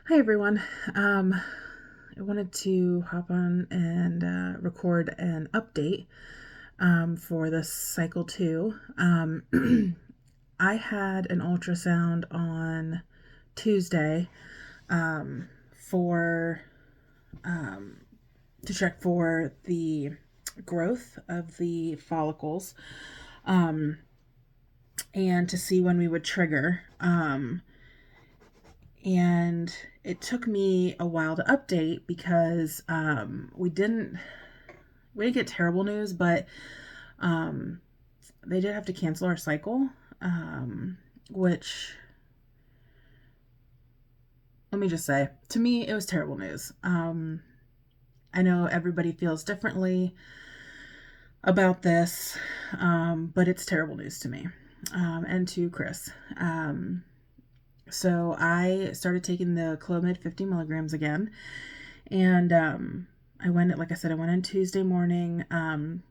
Hi everyone. I wanted to hop on and record an update for this cycle 2. I had an ultrasound on Tuesday um, for to check for the growth of the follicles and to see when we would trigger. And it took me a while to update because we didn't get terrible news, but um, they did have to cancel our cycle, which, let me just say, to me it was terrible news. I know everybody feels differently about this, but it's terrible news to me, and to Chris. So I started taking the Clomid 50 milligrams again, and I went, like I said, I went in Tuesday morning, and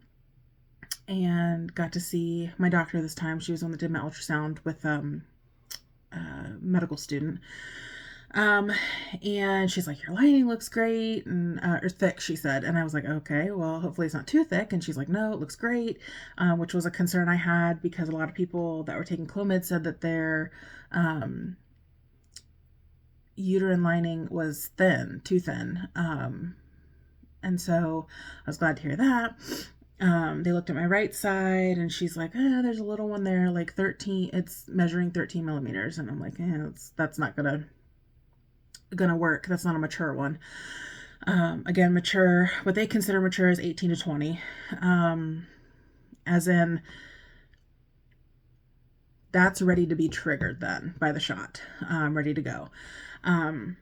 got to see my doctor this time. She was the one that did my ultrasound with a medical student. Um, and she's like, "Your lining looks great," and or thick, she said. And I was like, "Okay, well, hopefully it's not too thick." And she's like, "No, it looks great," which was a concern I had because a lot of people that were taking Clomid said that their um, uterine lining was thin, too thin. And so I was glad to hear that. They looked at my right side and she's like, there's a little one there, like 13, it's measuring 13 millimeters. And I'm like, that's not gonna work. That's not a mature one. Again, mature, what they consider mature is 18 to 20. As in, that's ready to be triggered then by the shot, ready to go. Um,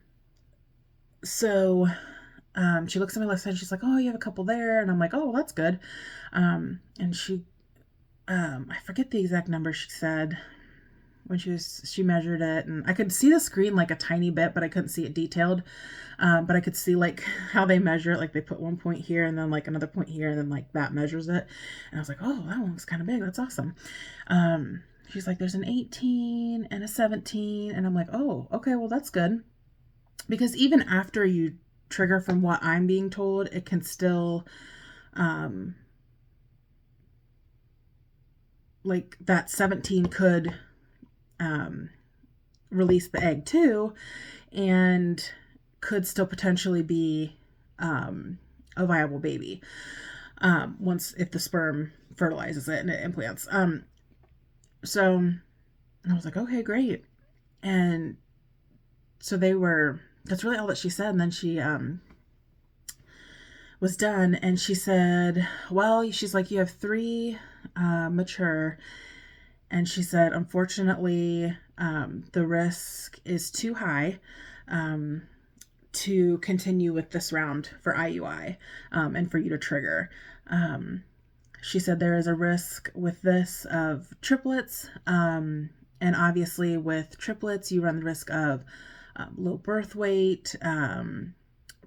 so she looks at my left side. She's like, "Oh, you have a couple there," and I'm like, "Oh, well, that's good." And I forget the exact number she said when she measured it, and I could see the screen like a tiny bit, but I couldn't see it detailed. But I could see like how they measure it. Like they put one point here, and then like another point here, and then like that measures it. And I was like, "Oh, that one looks kind of big. That's awesome." She's like, "There's an 18 and a 17," and I'm like, "Oh, okay, well that's good." Because even after you trigger, from what I'm being told, it can still um like that 17 could um release the egg too, and could still potentially be a viable baby, once, if the sperm fertilizes it and it implants. So I was like, okay, great. And so that's really all that she said. And then she was done, and she said, well, she's like, you have three mature. And she said, unfortunately, the risk is too high um, to continue with this round for IUI, and for you to trigger. She said there is a risk with this of triplets. And obviously, with triplets, you run the risk of low birth weight,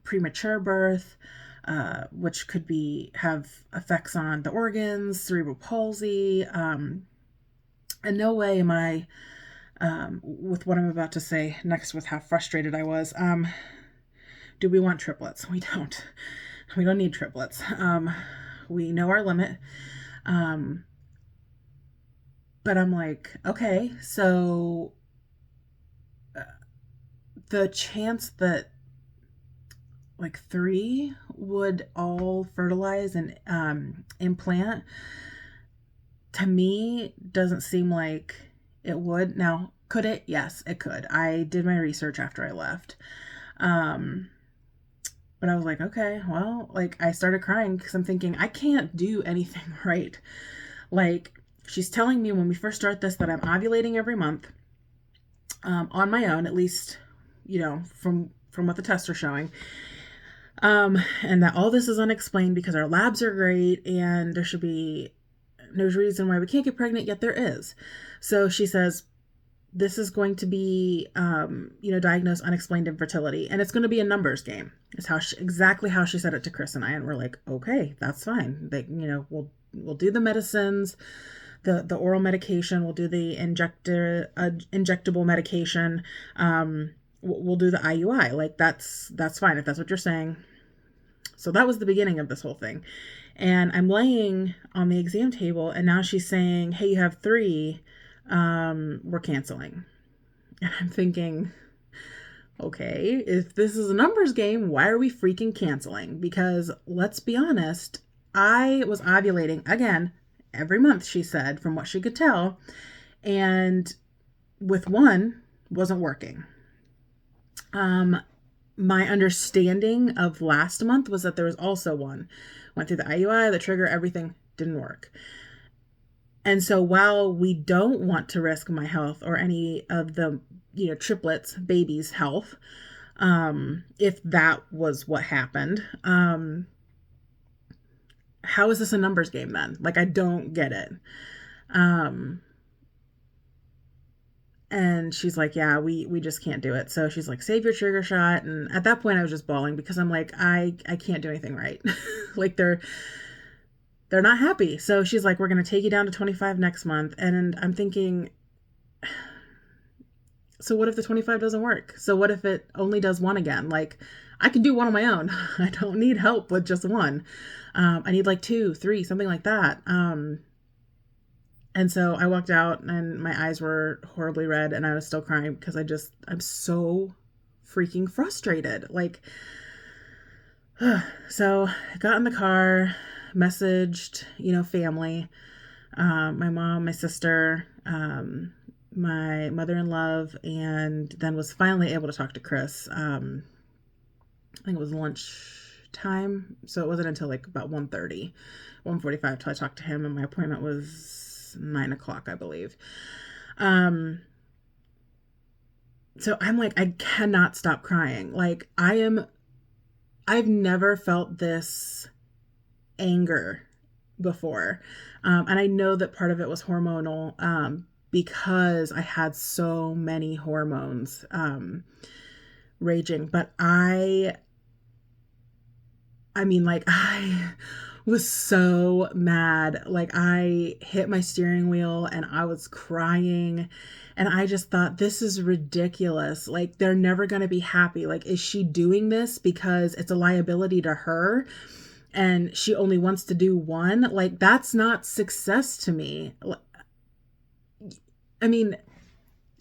premature birth, which could have effects on the organs, cerebral palsy. In no way am I, with what I'm about to say next, with how frustrated I was. Do we want triplets? We don't. We don't need triplets. We know our limit. Um, but I'm like, okay, so the chance that like three would all fertilize and implant, to me doesn't seem like it would. Now, could it? Yes, it could. I did my research after I left. Um, but I was like, okay, well, like I started crying because I'm thinking I can't do anything right. Like, she's telling me when we first start this that I'm ovulating every month, on my own, at least, from what the tests are showing. And that all this is unexplained because our labs are great and there should be no reason why we can't get pregnant, yet there is. So she says, this is going to be, diagnosed unexplained infertility, and it's going to be a numbers game. It's exactly how she said it to Chris and I, and we're like, okay, that's fine. We'll do the medicines, the oral medication. We'll do the injectable medication. we'll do the IUI. Like that's fine if that's what you're saying. So that was the beginning of this whole thing. And I'm laying on the exam table, and now she's saying, hey, you have 3. We're canceling. And I'm thinking, okay, if this is a numbers game, why are we freaking canceling? Because let's be honest, I was ovulating again every month, she said, from what she could tell. And with one, wasn't working. My understanding of last month was that there was also one. Went through the IUI, the trigger, everything didn't work. And so while we don't want to risk my health or any of the, triplets, babies' health, if that was what happened, how is this a numbers game then? Like, I don't get it. And she's like, yeah, we just can't do it. So she's like, save your trigger shot. And at that point I was just bawling because I'm like, I can't do anything right. Like they're not happy. So she's like, we're going to take you down to 25 next month. And I'm thinking, so what if the 25 doesn't work? So what if it only does one again? Like, I can do one on my own. I don't need help with just one. I need like 2, 3, something like that. And so I walked out and my eyes were horribly red and I was still crying because I'm so freaking frustrated. Like, so I got in the car, messaged, family, my mom, my sister, my mother-in-law, and then was finally able to talk to Chris. I think it was lunch time. So it wasn't until like about 1:45 till I talked to him, and my appointment was 9:00, I believe. So I'm like, I cannot stop crying. Like I've never felt this anger before. And I know that part of it was hormonal, because I had so many hormones, raging, but I mean, like, I was so mad. Like, I hit my steering wheel and I was crying. And I just thought, this is ridiculous. Like, they're never going to be happy. Like, is she doing this because it's a liability to her and she only wants to do one? Like, that's not success to me. I mean,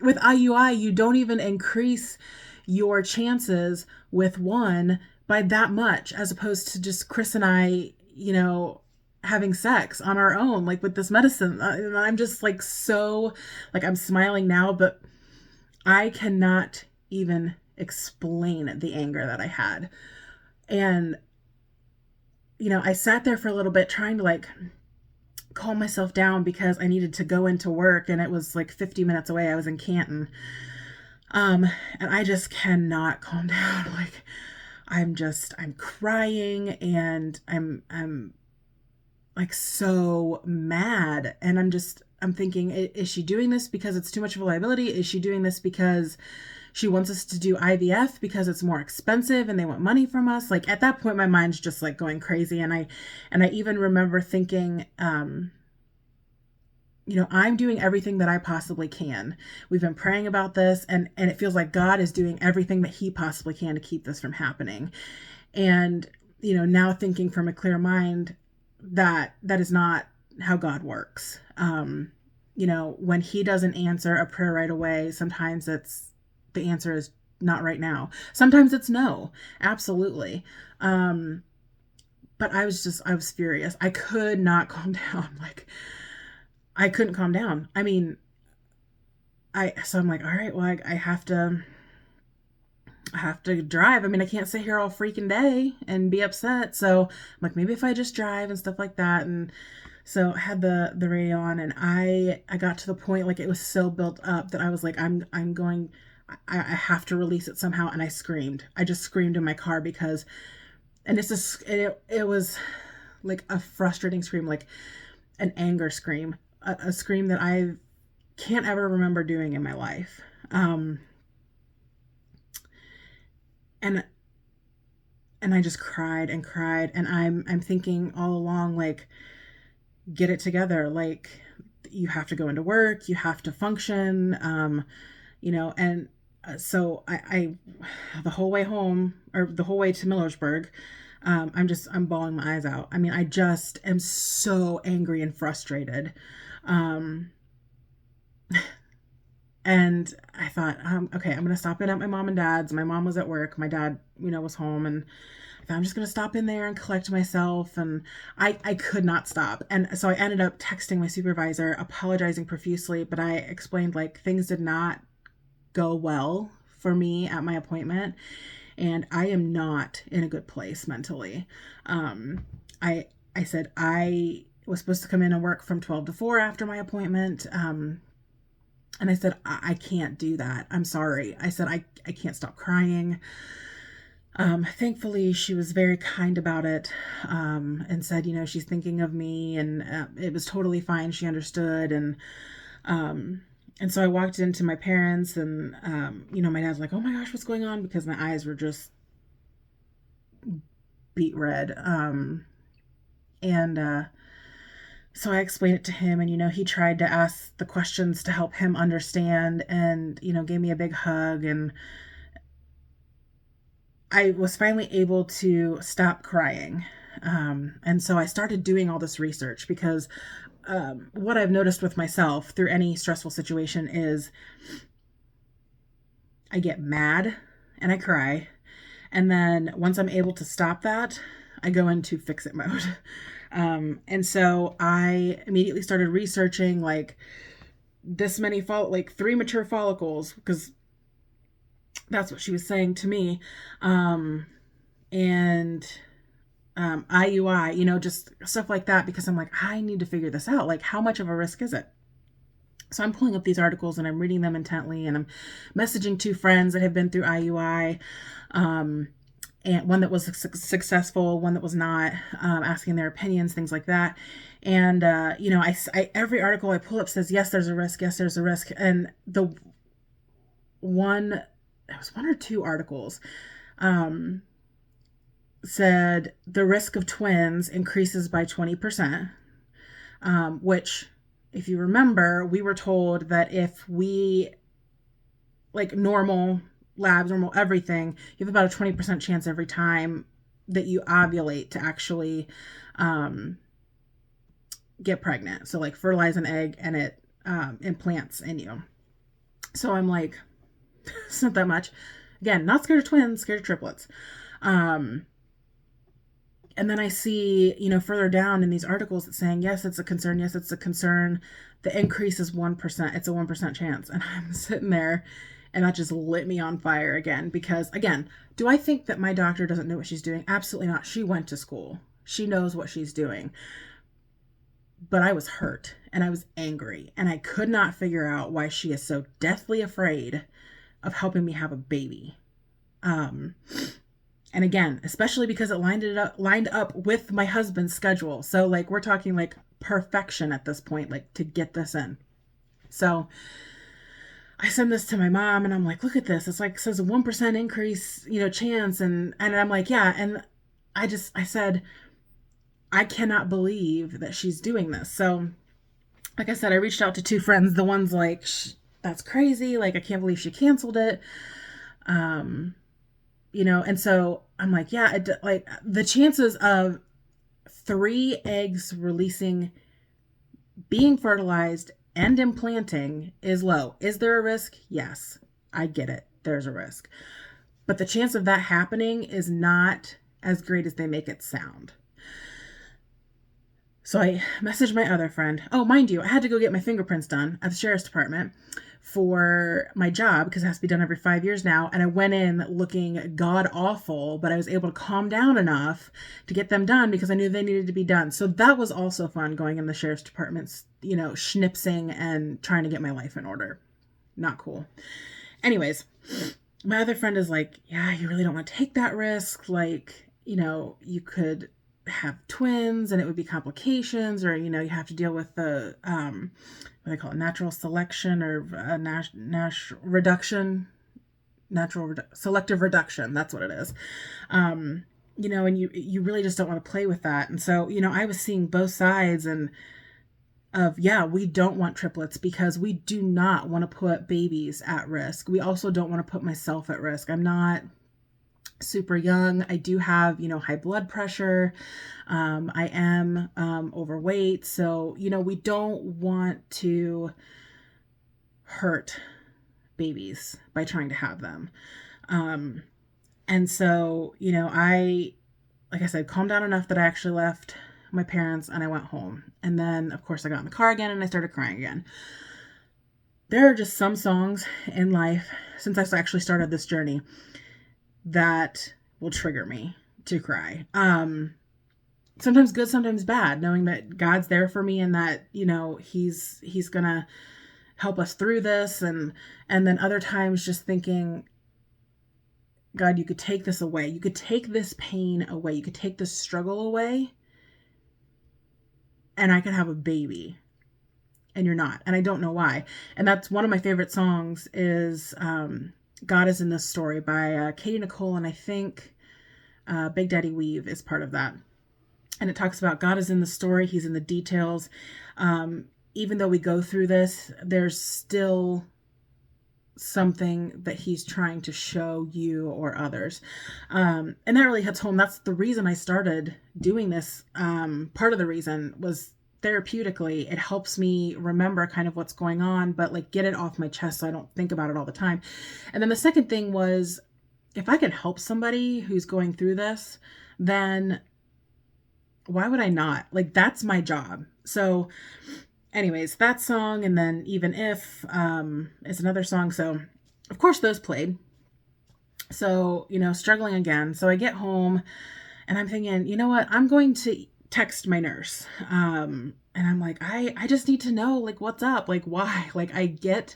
with IUI, you don't even increase your chances with one by that much, as opposed to just Chris and I, having sex on our own, like with this medicine. And I'm just like, so, like, I'm smiling now, but I cannot even explain the anger that I had. And, I sat there for a little bit trying to like calm myself down because I needed to go into work and it was like 50 minutes away. I was in Canton. And I just cannot calm down. Like, I'm crying and I'm like so mad. And I'm thinking, is she doing this because it's too much of a liability? Is she doing this because she wants us to do IVF because it's more expensive and they want money from us? Like, at that point, my mind's just like going crazy. And I even remember thinking, I'm doing everything that I possibly can. We've been praying about this, and it feels like God is doing everything that he possibly can to keep this from happening. And, now thinking from a clear mind that is not how God works. When he doesn't answer a prayer right away, sometimes the answer is not right now. Sometimes it's no, absolutely. But I was furious. I could not calm down. Like, I couldn't calm down. I mean, so I'm like, all right, well, I have to drive. I mean, I can't sit here all freaking day and be upset. So I'm like, maybe if I just drive and stuff like that. And so I had the radio on, and I got to the point, like, it was so built up that I was like, I have to release it somehow. And I screamed. I just screamed in my car because, and it was like a frustrating scream, like an anger scream. A scream that I can't ever remember doing in my life. And I just cried and cried, and I'm thinking all along, like, get it together. Like, you have to go into work, you have to function, and so I the whole way home, or the whole way to Millersburg, I'm bawling my eyes out. I mean, I just am so angry and frustrated. Um, and I thought, okay, I'm gonna stop in at my mom and dad's. My mom was at work. My dad, was home, and I thought I'm just gonna stop in there and collect myself. And I could not stop. And so I ended up texting my supervisor, apologizing profusely. But I explained like things did not go well for me at my appointment, and I am not in a good place mentally. Um, I said I was supposed to come in and work from 12 to 4 after my appointment. And I said, I can't do that. I'm sorry. I said, I can't stop crying. Thankfully, she was very kind about it, and said, she's thinking of me, and it was totally fine. She understood. And so I walked into my parents, and, my dad's like, oh my gosh, what's going on? Because my eyes were just beet red. And so I explained it to him, and, he tried to ask the questions to help him understand, and, gave me a big hug. And I was finally able to stop crying. And so I started doing all this research because what I've noticed with myself through any stressful situation is I get mad and I cry. And then once I'm able to stop that, I go into fix it mode. And so I immediately started researching like this many like 3 mature follicles, because that's what she was saying to me. And IUI, just stuff like that, because I'm like, I need to figure this out. Like, how much of a risk is it? So I'm pulling up these articles and I'm reading them intently, and I'm messaging 2 friends that have been through IUI, and one that was successful, one that was not, asking their opinions, things like that. And, I every article I pull up says, yes, there's a risk. Yes, there's a risk. And it was 1 or 2 articles, said the risk of twins increases by 20%, which, if you remember, we were told that if we, like normal labs, normal everything, you have about a 20% chance every time that you ovulate to actually get pregnant. So like fertilize an egg and it implants in you. So I'm like, it's not that much. Again, not scared of twins, scared of triplets. And then I see, further down in these articles it's saying, yes, it's a concern. Yes, it's a concern. The increase is 1%. It's a 1% chance. And I'm sitting there, and that just lit me on fire again. Because, again, do I think that my doctor doesn't know what she's doing? Absolutely not. She went to school. She knows what she's doing. But I was hurt, and I was angry, and I could not figure out why she is so deathly afraid of helping me have a baby. And again, especially because it lined up with my husband's schedule. So like, we're talking like perfection at this point, like to get this in. So I send this to my mom, and I'm like, look at this. It's like, it says a 1% increase, chance. And I'm like, yeah. And I said, I cannot believe that she's doing this. So like I said, I reached out to 2 friends. The one's like, that's crazy. Like, I can't believe she canceled it. And so I'm like, yeah, like the chances of 3 eggs being fertilized and implanting is low. Is there a risk? Yes, I get it. There's a risk. But the chance of that happening is not as great as they make it sound. So I messaged my other friend. Oh, mind you, I had to go get my fingerprints done at the sheriff's department for my job, because it has to be done every 5 years now. And I went in looking god awful, but I was able to calm down enough to get them done because I knew they needed to be done. So that was also fun, going in the sheriff's departments, schnipsing and trying to get my life in order. Not cool. Anyways, my other friend is like, yeah, you really don't want to take that risk. Like, you could have twins and it would be complications, or, you have to deal with the, what they call it, natural selection, or selective reduction. That's what it is. And you really just don't want to play with that. And so, I was seeing both sides, and yeah, we don't want triplets because we do not want to put babies at risk. We also don't want to put myself at risk. I'm not super young. I do have, high blood pressure. I am overweight. So, we don't want to hurt babies by trying to have them. And so, like I said, calmed down enough that I actually left my parents and I went home. And then, of course, I got in the car again and I started crying again. There are just some songs in life, since I actually started this journey, that will trigger me to cry. Sometimes good, sometimes bad, knowing that God's there for me and that, he's going to help us through this. And then other times just thinking, God, you could take this away. You could take this pain away. You could take this struggle away and I could have a baby. And you're not. And I don't know why. And that's one of my favorite songs is God is in This Story by Katie Nicole. And I think Big Daddy Weave is part of that. And it talks about God is in the story. He's in the details. Even though we go through this, there's still something that he's trying to show you or others. And that really hits home. That's the reason I started doing this. Part of the reason was therapeutically, it helps me remember kind of what's going on, but like get it off my chest so I don't think about it all the time. And then the second thing was, if I could help somebody who's going through this, then why would I not? Like, that's my job. So anyways, that song, and then Even If is another song. So of course those played. So, struggling again. So I get home and I'm thinking, you know what? I'm going to text my nurse. And I'm like, I just need to know, like, what's up? Like, why? Like, I get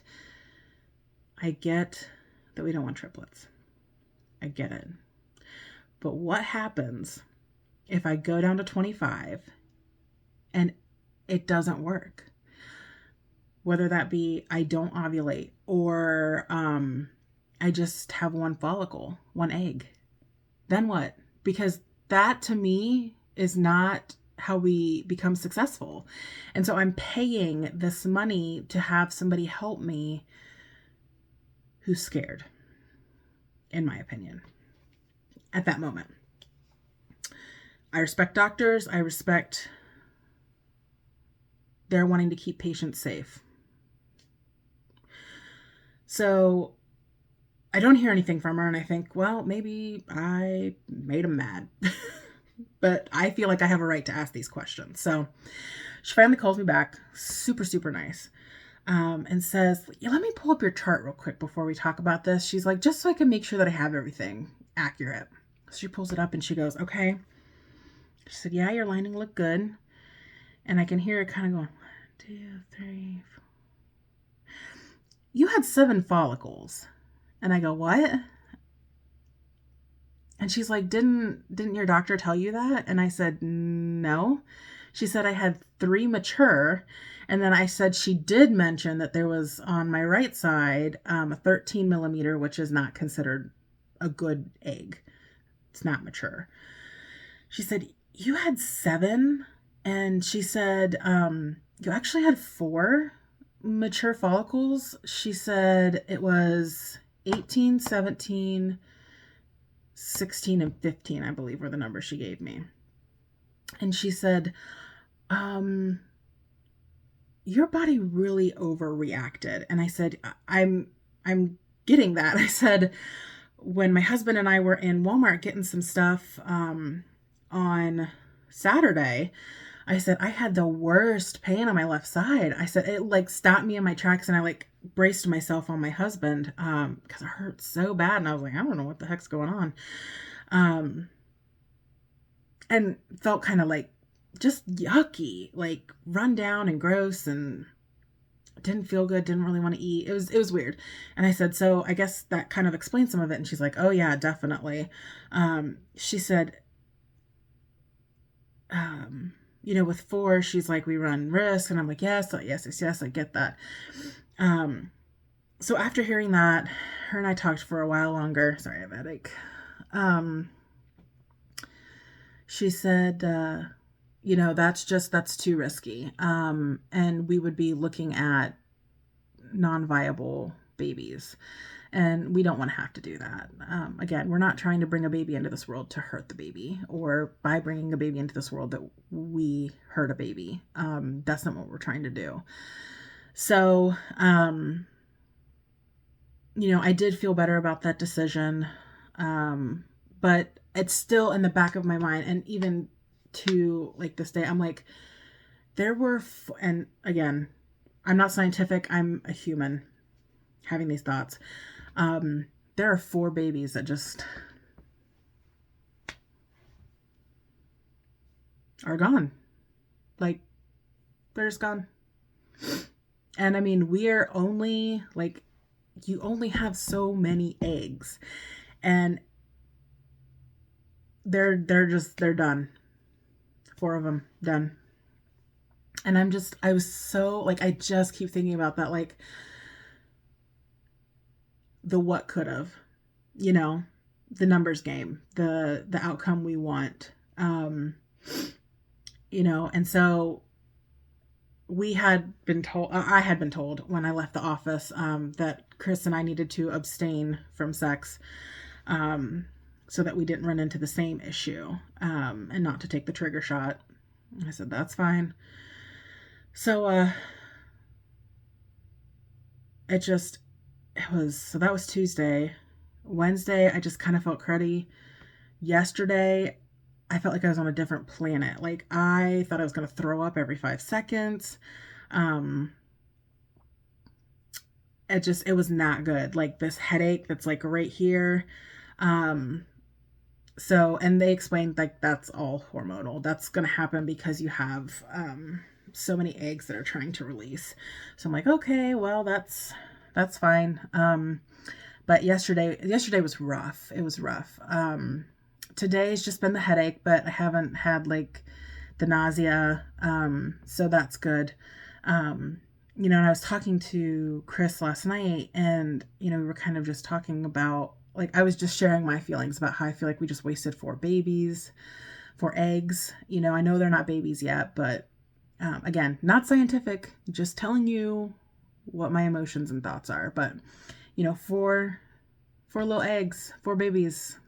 that we don't want triplets. I get it. But what happens if I go down to 25 and it doesn't work? Whether that be I don't ovulate or I just have one follicle, one egg. Then what? Because that to me is not how we become successful. And so I'm paying this money to have somebody help me who's scared, in my opinion, at that moment. I respect doctors. I respect their wanting to keep patients safe. So I don't hear anything from her and I think, well, maybe I made him mad. But I feel like I have a right to ask these questions. So she finally calls me back, super, super nice, and says, yeah, let me pull up your chart real quick before we talk about this. She's like, just so I can make sure that I have everything accurate. So she pulls it up and she goes, okay. She said, yeah, your lining looked good. And I can hear it kind of going, 1, 2, 3, 4. You had 7 follicles. And I go, what? And she's like, didn't your doctor tell you that? And I said, no. She said I had 3 mature. And then I said she did mention that there was on my right side a 13 millimeter, which is not considered a good egg. It's not mature. She said, you had 7? And she said, you actually had 4 mature follicles. She said it was 18, 17, 16, and 15, I believe, were the numbers she gave me. And she said, your body really overreacted. And I said, I'm getting that. I said, when my husband and I were in Walmart getting some stuff on Saturday, I said, I had the worst pain on my left side. I said, it like stopped me in my tracks and I like braced myself on my husband because it hurt so bad. And I was like, I don't know what the heck's going on. And felt kind of like just yucky, like run down and gross and didn't feel good. Didn't really want to eat. It was weird. And I said, so I guess that kind of explains some of it. And she's like, oh yeah, definitely. She said, with 4, she's like, we run risk. And I'm like, yes, I get that. So after hearing that, her and I talked for a while longer. Sorry, I have a headache. She said, that's too risky. And we would be looking at non-viable babies. And we don't want to have to do that. Again, we're not trying to bring a baby into this world to hurt the baby, or by bringing a baby into this world that we hurt a baby. That's not what we're trying to do. So, I did feel better about that decision. But it's still in the back of my mind. And even to like this day, I'm like, and again, I'm not scientific. I'm a human having these thoughts. There are 4 babies that just are gone. Like, they're just gone. And I mean, we are only like, you only have so many eggs, and they're done. 4 of them done. And I was so like, I just keep thinking about that, like the what could have, the numbers game, the outcome we want, and so I had been told when I left the office, that Chris and I needed to abstain from sex, so that we didn't run into the same issue, and not to take the trigger shot. I said, that's fine. So, so that was Tuesday. Wednesday, I just kind of felt cruddy. Yesterday, I felt like I was on a different planet. Like, I thought I was going to throw up every 5 seconds. It was not good. Like, this headache that's like right here. So, and they explained like that's all hormonal. That's going to happen because you have, so many eggs that are trying to release. So I'm like, okay, well, that's fine. But yesterday was rough. It was rough. Today's just been the headache, but I haven't had like the nausea. So that's good. And I was talking to Chris last night, and, we were kind of just talking about, like, I was just sharing my feelings about how I feel like we just wasted 4 eggs. I know they're not babies yet, but, again, not scientific, just telling you what my emotions and thoughts are. But, 4 little eggs, 4 babies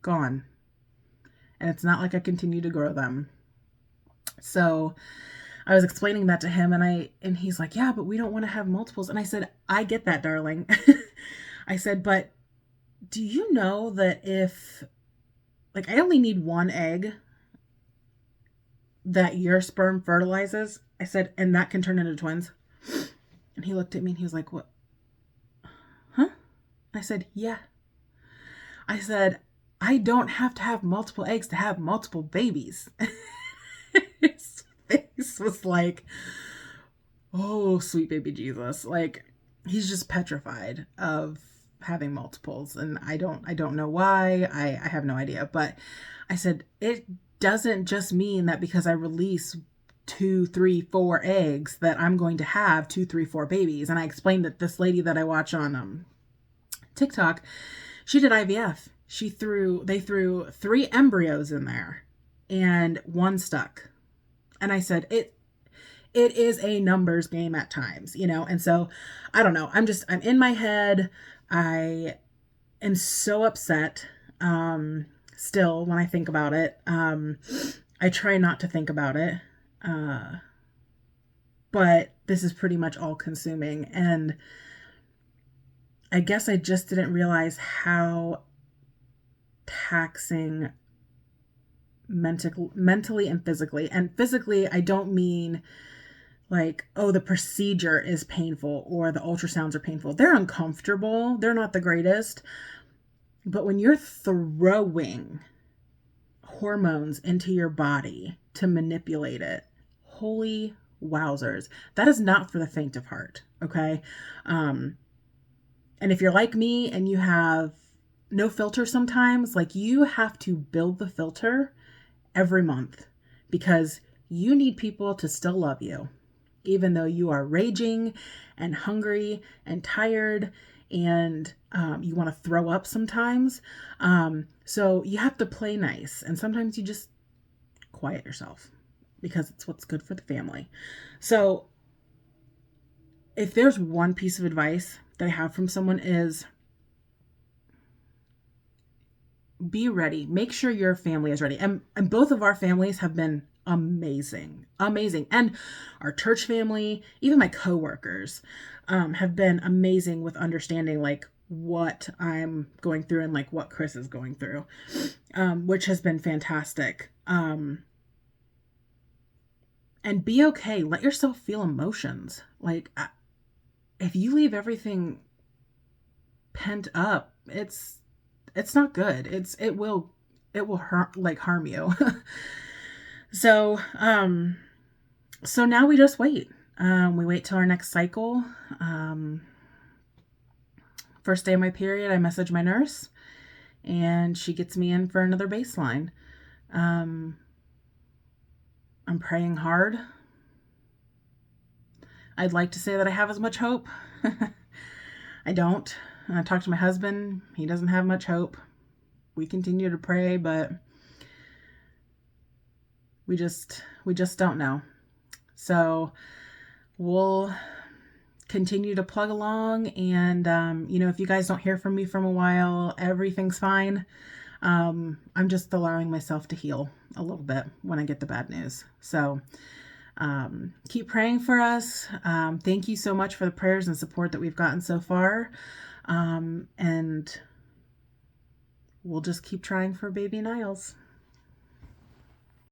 gone. And it's not like I continue to grow them. So I was explaining that to him, and he's like, yeah, but we don't want to have multiples. And I said, I get that, darling. I said, but do you know that if, like, I only need 1 egg that your sperm fertilizes? I said, and that can turn into twins. And he looked at me and he was like, what? Huh? I said, yeah. I said, I don't have to have multiple eggs to have multiple babies. His face was like, oh, sweet baby Jesus. Like, he's just petrified of having multiples. And I don't know why. I have no idea. But I said, it doesn't just mean that because I release 2, 3, 4 eggs that I'm going to have 2, 3, 4 babies. And I explained that this lady that I watch on TikTok, she did IVF. They threw 3 embryos in there and 1 stuck. And I said, it is a numbers game at times, and so I don't know. I'm in my head. I am so upset. Still, when I think about it, I try not to think about it. But this is pretty much all consuming. And I guess I just didn't realize how taxing mentally and physically. And physically, I don't mean like, oh, the procedure is painful or the ultrasounds are painful. They're uncomfortable. They're not the greatest. But when you're throwing hormones into your body to manipulate it, holy wowzers. That is not for the faint of heart. Okay. And if you're like me and you have no filter sometimes, like, you have to build the filter every month because you need people to still love you, even though you are raging and hungry and tired and you want to throw up sometimes. So you have to play nice, and sometimes you just quiet yourself. because it's what's good for the family. So if there's one piece of advice that I have from someone is be ready. Make sure your family is ready. And both of our families have been amazing, amazing. And our church family, even my coworkers, have been amazing with understanding like what I'm going through and like what Chris is going through, which has been fantastic. And be okay. Let yourself feel emotions. Like if you leave everything pent up, it's not good. It will harm you. So so now we just wait. We wait till our next cycle. First day of my period, I message my nurse, and she gets me in for another baseline. I'm praying hard. I'd like to say that I have as much hope. I don't. I talked to my husband. He doesn't have much hope. We continue to pray, but we just don't know. So we'll continue to plug along, and if you guys don't hear from me from a while, everything's fine. I'm just allowing myself to heal a little bit when I get the bad news. So keep praying for us. Thank you so much for the prayers and support that we've gotten so far. And we'll just keep trying for baby Niles.